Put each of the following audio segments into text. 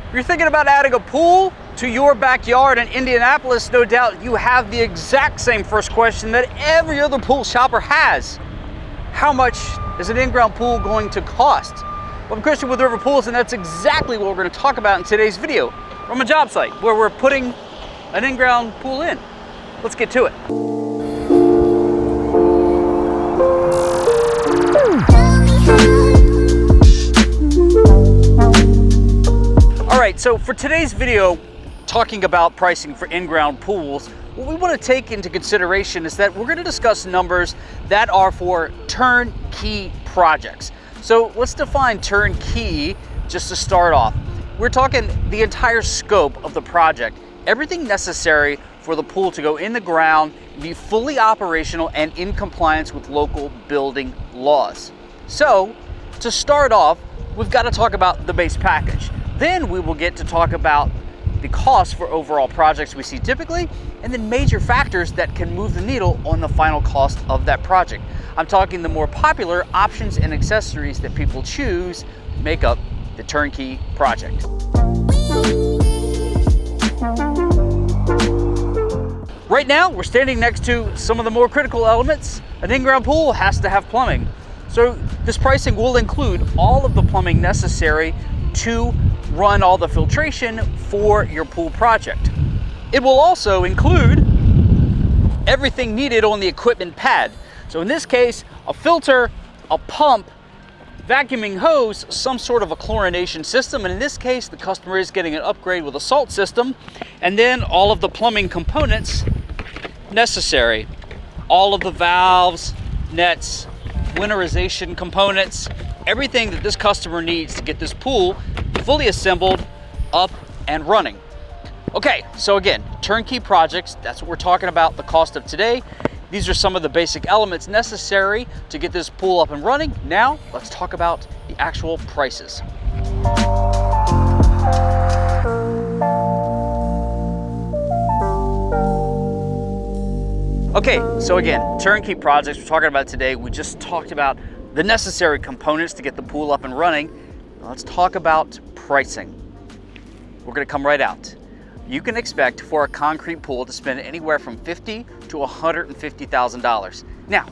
If you're thinking about adding a pool to your backyard in Indianapolis, no doubt you have the exact same first question that every other pool shopper has. How much is an in-ground pool going to cost? Well, I'm Christian with River Pools, and that's exactly what we're going to talk about in today's video from a job site where we're putting an in-ground pool in. Let's get to it. All right, so for today's video, talking about pricing for in-ground pools, what we want to take into consideration is that we're going to discuss numbers that are for turnkey projects. So let's define turnkey just to start off. We're talking the entire scope of the project, everything necessary for the pool to go in the ground, be fully operational and in compliance with local building laws. So to start off, we've got to talk about the base package. Then we will get to talk about the cost for overall projects we see typically, and then major factors that can move the needle on the final cost of that project. I'm talking the more popular options and accessories that people choose make up the turnkey project. Right now, we're standing next to some of the more critical elements. An in-ground pool has to have plumbing. So this pricing will include all of the plumbing necessary to run all the filtration for your pool project. It will also include everything needed on the equipment pad. So in this case, a filter, a pump, vacuuming hose, some sort of a chlorination system, and in this case, the customer is getting an upgrade with a salt system, and then all of the plumbing components necessary. All of the valves, nets, winterization components, everything that this customer needs to get this pool fully assembled, up and running. Okay, so again, turnkey projects, that's what we're talking about, the cost of today. These are some of the basic elements necessary to get this pool up and running. Now, let's talk about the actual prices. Okay, so again, turnkey projects we're talking about today. We just talked about the necessary components to get the pool up and running. Now let's talk about pricing. We're gonna come right out. You can expect for a concrete pool to spend anywhere from $50,000 to $150,000. Now,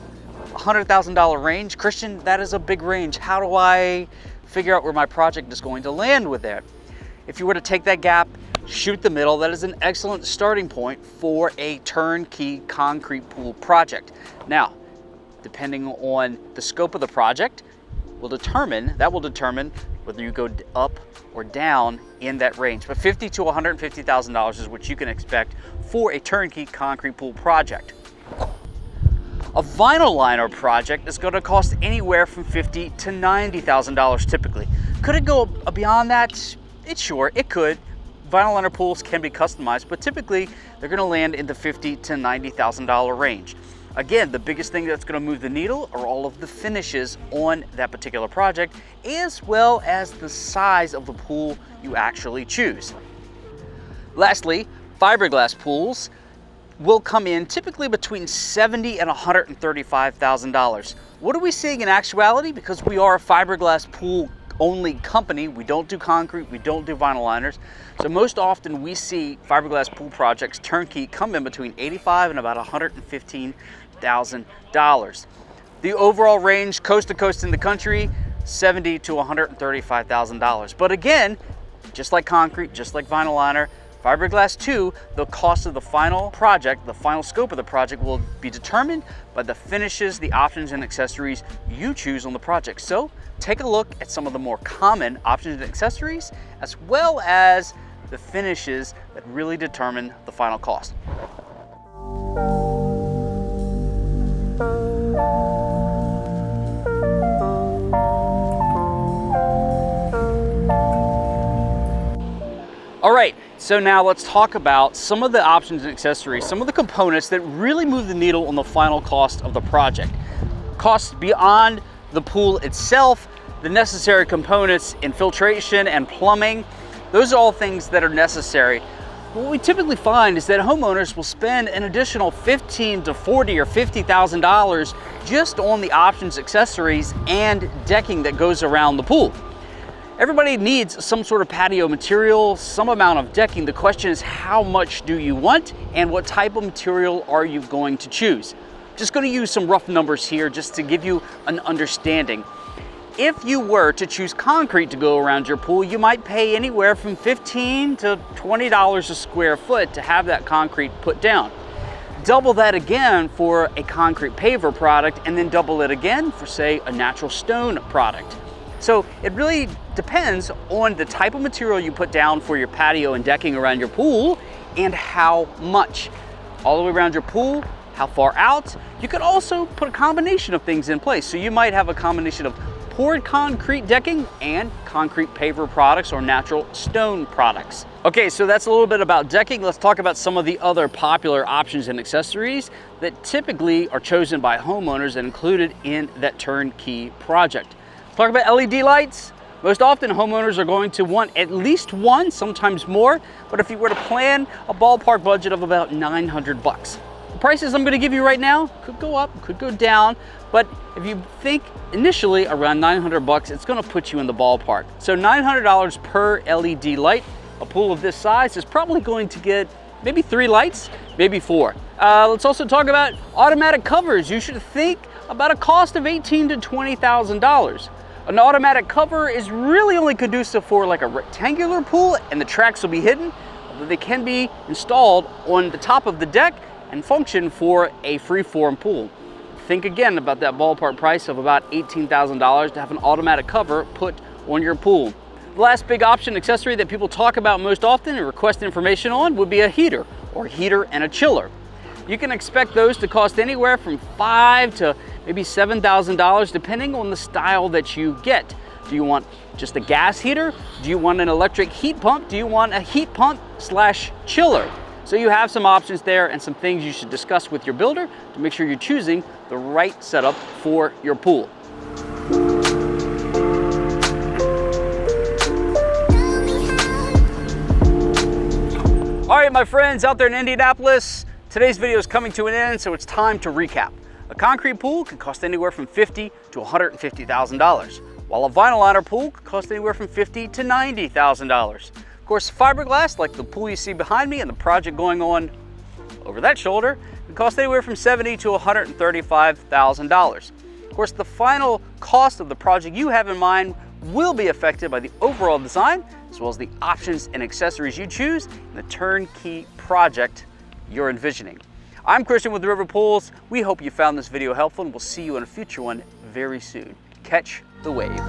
$100,000 range, Christian, that is a big range. How do I figure out where my project is going to land with that? If you were to take that gap, shoot the middle, that is an excellent starting point for a turnkey concrete pool project. Now, depending on the scope of the project, will determine whether you go up or down in that range. But $50,000 to $150,000 is what you can expect for a turnkey concrete pool project. A vinyl liner project is going to cost anywhere from $50,000 to $90,000 typically. Could it go beyond that? It could. Vinyl liner pools can be customized, but typically they're going to land in the $50,000 to $90,000 range. Again, the biggest thing that's going to move the needle are all of the finishes on that particular project, as well as the size of the pool you actually choose. Lastly, fiberglass pools will come in typically between $70,000 and $135,000. What are we seeing in actuality? Because we are a fiberglass pool only company, we don't do concrete, we don't do vinyl liners. So most often we see fiberglass pool projects turnkey come in between $85,000 and about $115,000. The overall range, coast to coast in the country, $70,000 to $135,000. But again, just like concrete, just like vinyl liner, fiberglass too, the cost of the final project, the final scope of the project will be determined by the finishes, the options and accessories you choose on the project. So take a look at some of the more common options and accessories, as well as the finishes that really determine the final cost. All right, so now let's talk about some of the options and accessories, some of the components that really move the needle on the final cost of the project. Costs beyond the pool itself, the necessary components in filtration and plumbing, those are all things that are necessary. What we typically find is that homeowners will spend an additional $15,000 to $40,000 or $50,000 just on the options, accessories, and decking that goes around the pool. Everybody needs some sort of patio material, some amount of decking. The question is, how much do you want and what type of material are you going to choose? Just going to use some rough numbers here just to give you an understanding. If you were to choose concrete to go around your pool, you might pay anywhere from $15 to $20 a square foot to have that concrete put down. Double that again for a concrete paver product, and then double it again for, say, a natural stone product. So it really depends on the type of material you put down for your patio and decking around your pool and how much. All the way around your pool, how far out. You could also put a combination of things in place. So you might have a combination of poured concrete decking and concrete paver products or natural stone products. Okay, so that's a little bit about decking. Let's talk about some of the other popular options and accessories that typically are chosen by homeowners and included in that turnkey project. Talk about LED lights. Most often homeowners are going to want at least one, sometimes more, but if you were to plan a ballpark budget of about 900 bucks. The prices I'm going to give you right now could go up, could go down, but if you think initially around 900 bucks, it's going to put you in the ballpark. So $900 per LED light. A pool of this size is probably going to get maybe 3 lights, maybe 4. Let's also talk about automatic covers. You should think about a cost of $18,000 to $20,000. An automatic cover is really only conducive for like a rectangular pool, and the tracks will be hidden, although they can be installed on the top of the deck and function for a free-form pool. Think again about that ballpark price of about $18,000 to have an automatic cover put on your pool. The last big option accessory that people talk about most often and request information on would be a heater, or heater and a chiller. You can expect those to cost anywhere from $5,000 to maybe $7,000 depending on the style that you get. Do you want just a gas heater? Do you want an electric heat pump? Do you want a heat pump / chiller? So you have some options there and some things you should discuss with your builder to make sure you're choosing the right setup for your pool. All right, my friends out there in Indianapolis, today's video is coming to an end, so it's time to recap. A concrete pool can cost anywhere from $50,000 to $150,000, while a vinyl liner pool could cost anywhere from $50,000 to $90,000. Of course, fiberglass, like the pool you see behind me and the project going on over that shoulder, can cost anywhere from $70,000 to $135,000. Of course, the final cost of the project you have in mind will be affected by the overall design, as well as the options and accessories you choose in the turnkey project you're envisioning. I'm Christian with River Pools. We hope you found this video helpful, and we'll see you in a future one very soon. Catch the wave.